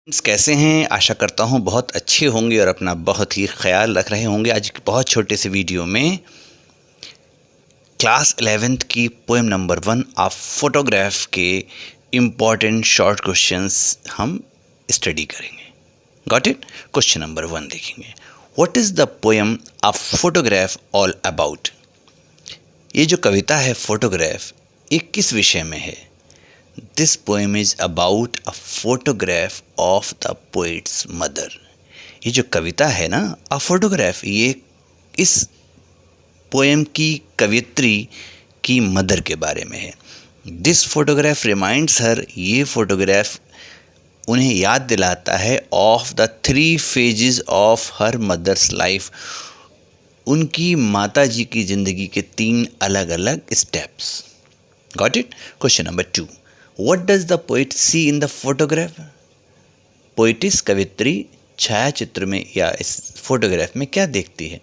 Friends, कैसे हैं? आशा करता हूँ बहुत अच्छे होंगे और अपना बहुत ही ख्याल रख रहे होंगे। आज बहुत छोटे से वीडियो में क्लास 11th की पोएम नंबर 1 ऑफ फोटोग्राफ के इम्पॉर्टेंट शॉर्ट क्वेश्चंस हम स्टडी करेंगे। Got it? क्वेश्चन नंबर 1 देखेंगे। What is the poem of photograph all about? ये जो कविता है फोटोग्राफ, ये किस विषय में है? This poem is about a photograph of the poet's mother. ये जो कविता है ना, अ फोटोग्राफ, ये इस पोएम की कवियत्री की मदर के बारे में है। दिस फोटोग्राफ रिमाइंड्स हर, ये फोटोग्राफ उन्हें याद दिलाता है of the 3 phases of her mother's life, उनकी माता जी की ज़िंदगी के 3 अलग अलग steps. Got it? Question number 2, What does the poet see in the photograph? Poetess कवित्री छायाचित्र में या इस फोटोग्राफ में क्या देखती है?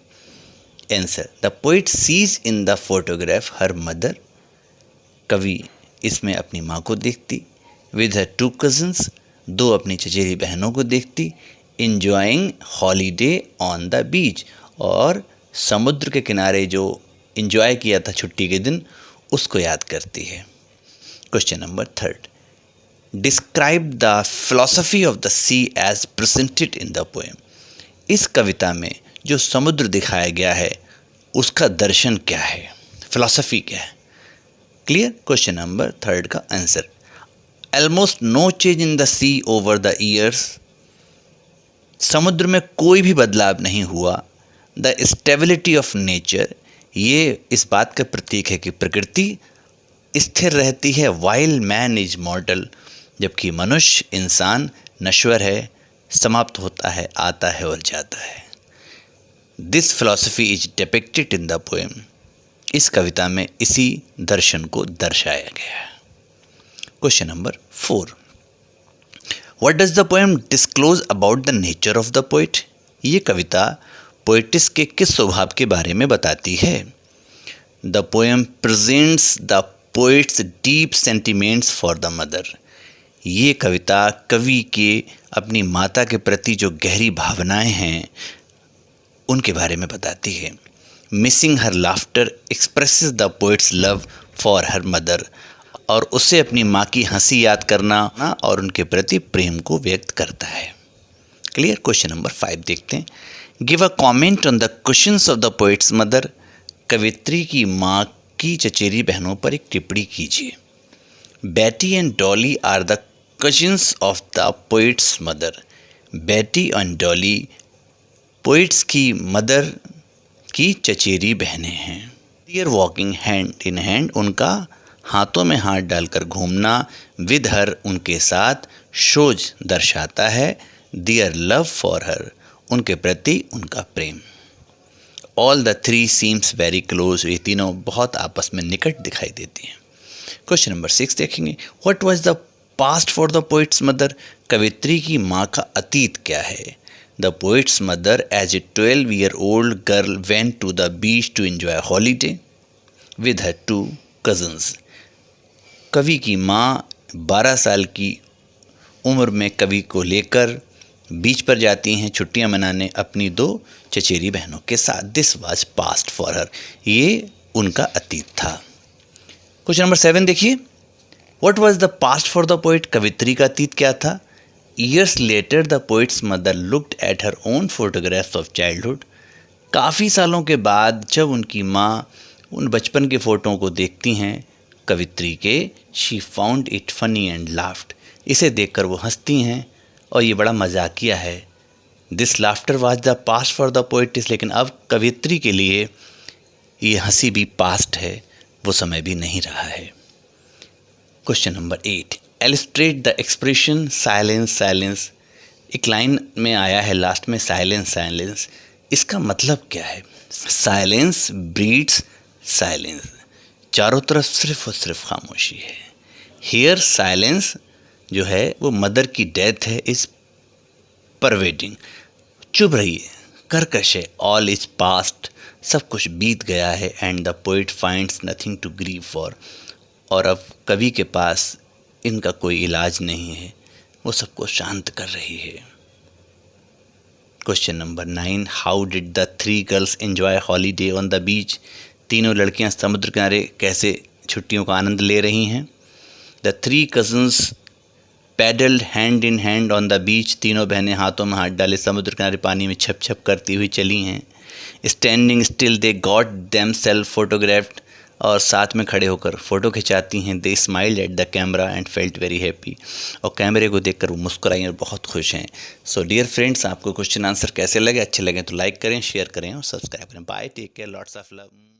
Answer, the poet sees in the photograph her mother. कवि इसमें अपनी माँ को देखती। विद हर 2 cousins, 2 अपनी चचेरी बहनों को देखती। इंजॉइंग हॉलीडे ऑन द बीच, और समुद्र के किनारे जो इंजॉय किया था छुट्टी के दिन, उसको याद करती है। Question number 3, describe the philosophy of the sea as presented in the poem. इस कविता में जो समुद्र दिखाया गया है उसका दर्शन क्या है, फिलॉसफी क्या है? क्लियर? क्वेश्चन नंबर 3 का answer, almost no change in the sea over the years. समुद्र में कोई भी बदलाव नहीं हुआ। द स्टेबिलिटी ऑफ नेचर, ये इस बात का प्रतीक है कि प्रकृति स्थिर रहती है। वाइल मैन इज मॉर्टल, जबकि मनुष्य इंसान नश्वर है, समाप्त होता है, आता है और जाता है। This philosophy is depicted in the poem. इस कविता में इसी दर्शन को दर्शाया गया है। Question number 4, what does the poem disclose about the nature of the poet? ये कविता पोइटिस के किस स्वभाव के बारे में बताती है? The poem presents the poets deep sentiments for the mother. ये कविता कवि के अपनी माता के प्रति जो गहरी भावनाएं हैं उनके बारे में बताती है। Missing her laughter expresses the poets love for her mother, और उससे अपनी माँ की हंसी याद करना और उनके प्रति प्रेम को व्यक्त करता है। क्लियर? क्वेश्चन नंबर 5 देखते हैं। Give a comment on the questions of the poet's mother. कवित्री की माँ की चचेरी बहनों पर एक टिप्पणी कीजिए। Betty and Dolly are the cousins of the poet's mother. Betty and Dolly poet's की मदर की चचेरी बहनें हैं। They're walking hand in hand, उनका हाथों में हाथ डालकर घूमना। विद हर, उनके साथ। शोज, दर्शाता है देयर लव फॉर हर, उनके प्रति उनका प्रेम। All the 3 seems very close, ये तीनों बहुत आपस में निकट दिखाई देती हैं। क्वेश्चन नंबर 6 देखेंगे। What was the past for the poet's mother? कवित्री की माँ का अतीत क्या है? The poet's mother as a 12-year-old girl went to the beach to enjoy holiday with her 2 cousins। कवि की माँ 12 साल की उम्र में कवि को लेकर बीच पर जाती हैं छुट्टियां मनाने अपनी 2 चचेरी बहनों के साथ। This was past for her, ये उनका अतीत था। क्वेश्चन नंबर 7 देखिए। What was the past for the poet? कवित्री का अतीत क्या था? Years later the poet's mother looked at her own photographs of childhood. काफ़ी सालों के बाद जब उनकी माँ उन बचपन के फ़ोटों को देखती हैं कवित्री के, she found it funny and laughed. इसे देखकर वो हंसती हैं और ये बड़ा मजाकिया है। This laughter was the past for the पोइटिस, लेकिन अब कवित्री के लिए ये हंसी भी पास्ट है, वो समय भी नहीं रहा है। Question number 8, illustrate the expression silence silence. एक लाइन में आया है लास्ट में साइलेंस साइलेंस, इसका मतलब क्या है? साइलेंस ब्रीड्स साइलेंस, चारों तरफ सिर्फ और सिर्फ खामोशी है। हियर साइलेंस जो है वो मदर की डेथ है, इस परवेडिंग, चुप रहिए, कर्कश है। ऑल इज पास्ट, सब कुछ बीत गया है। And the poet finds nothing to grieve for, और अब कवि के पास इनका कोई इलाज नहीं है। वो सबको शांत कर रही है। Question number 9, how did the 3 girls enjoy holiday on the beach? तीनों लड़कियां समुद्र किनारे कैसे छुट्टियों का आनंद ले रही हैं? The 3 cousins paddled hand in hand on the beach. तीनों बहनें हाथों में हाथ डाले समुद्र किनारे पानी में छप छप करती हुई चली हैं। Standing still they got themselves photographed. और साथ में खड़े होकर फ़ोटो खिंचाती हैं। They smiled at the camera and felt very happy. और कैमरे को देखकर वो मुस्कुराई और बहुत खुश हैं। सो डियर फ्रेंड्स, आपको क्वेश्चन आंसर कैसे लगे? अच्छे लगे तो लाइक करें, शेयर करें और सब्सक्राइब करें। Bye, take care, lots of love.